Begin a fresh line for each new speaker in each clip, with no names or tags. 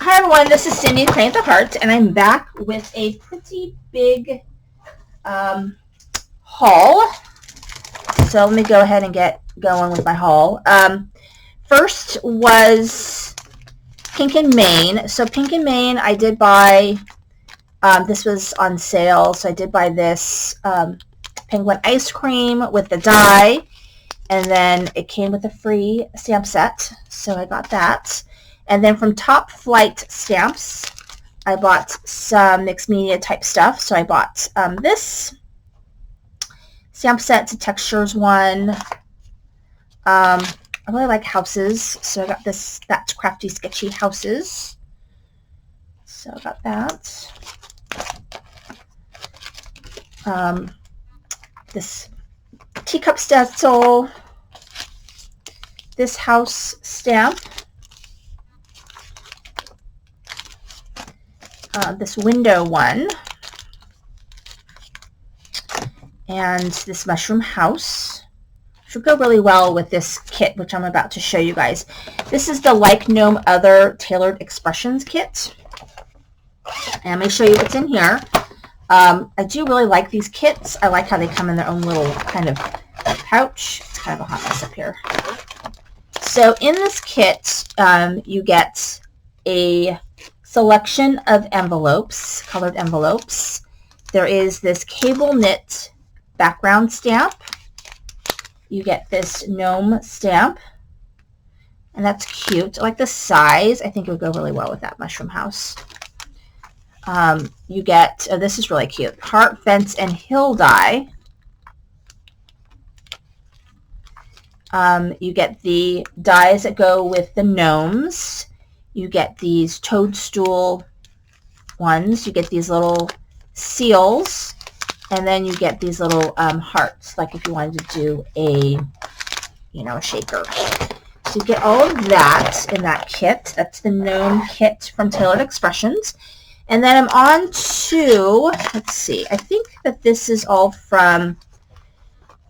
Hi everyone, this is Cindy, Playing with the Heart, and I'm back with a pretty big haul. So let me go ahead and get going with my haul. First was Pink and Main. So Pink and Main, I did buy, this was on sale, so I did buy this penguin ice cream with the die, and then it came with a free stamp set, so I got that. And then from Top Flight Stamps, I bought some mixed media type stuff. So I bought this stamp set. It's a textures one. I really like houses, so I got this, that's Crafty Sketchy Houses. So I got that. This teacup stencil. This house stamp. This window one, and this mushroom house, which will go really well with this kit, which I'm about to show you guys. This is the Like Gnome Other Tailored Expressions kit, and I'm going to show you what's in here. I do really like these kits. I like how they come in their own little kind of pouch. It's kind of a hot mess up here. So in this kit, you get a selection of envelopes, colored envelopes. There is this cable knit background stamp. You get this gnome stamp, and that's cute. I like the size. I think it would go really well with that mushroom house. You get, oh, this is really cute, heart, fence, and hill die. You get the dies that go with the gnomes. You get these toadstool ones. You get these little seals. And then you get these little hearts, like if you wanted to do a, a shaker. So you get all of that in that kit. That's the gnome kit from Tailored Expressions. And then I'm on to, let's see, I think that this is all from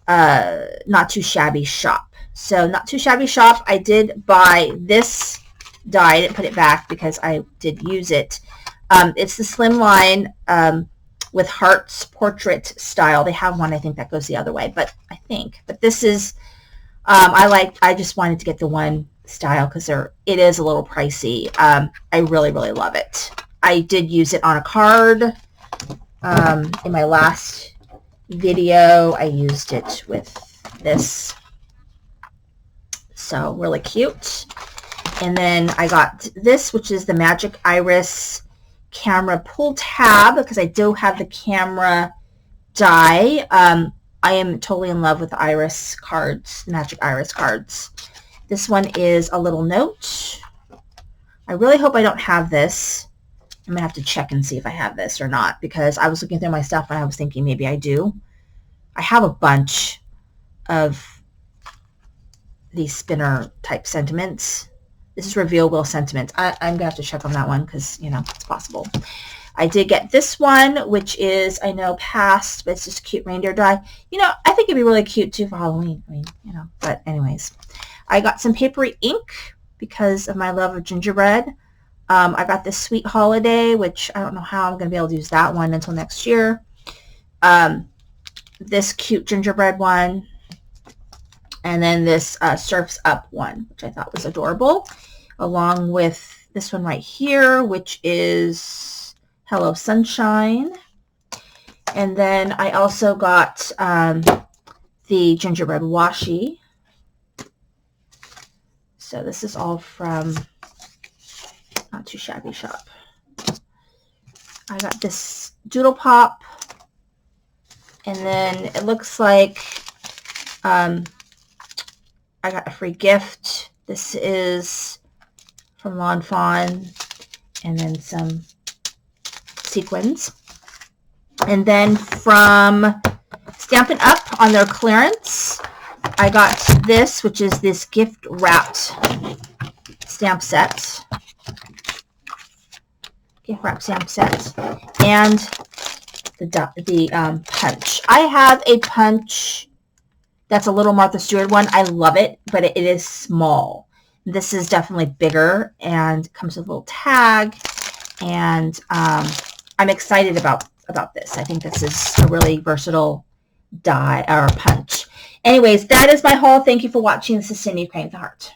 Not Too Shabby Shop. So Not Too Shabby Shop, I did buy this die. I didn't put it back because I did use it. It's the slimline with hearts portrait style. They have one, I think, that goes the other way, but this is, I just wanted to get the one style because it is a little pricey. I really, really love it. I did use it on a card. In my last video, I used it with this. So really cute. And then I got this, which is the Magic Iris camera pull tab, because I do have the camera die. I am totally in love with the Iris cards, the Magic Iris cards. This one is a little note. I really hope I don't have this. I'm going to have to check and see if I have this or not, because I was looking through my stuff and I was thinking maybe I do. I have a bunch of these spinner type sentiments. This is Reveal Will Sentiment. I'm going to have to check on that one because, it's possible. I did get this one, which is, I know, past, but it's just a cute reindeer die. I think it'd be really cute, too, for Halloween. But anyways. I got some papery ink because of my love of gingerbread. I got this Sweet Holiday, which I don't know how I'm going to be able to use that one until next year. This cute gingerbread one. And then this Surf's Up one, which I thought was adorable, along with this one right here, which is Hello Sunshine. And then I also got the gingerbread washi. So this is all from Not Too Shabby Shop. I got this Doodle Pop, and then it looks like I got a free gift. This is from Lawn Fawn, and then some sequins. And then from Stampin' Up! On their clearance, I got this, which is this gift wrapped stamp set. Gift wrap stamp set. And the punch. I have a punch that's a little Martha Stewart one. I love it, but it is small. This is definitely bigger and comes with a little tag, and I'm excited about this. I think this is a really versatile die or punch. Anyways, that is my haul. Thank you for watching. This is Cindy, Crying with the Heart.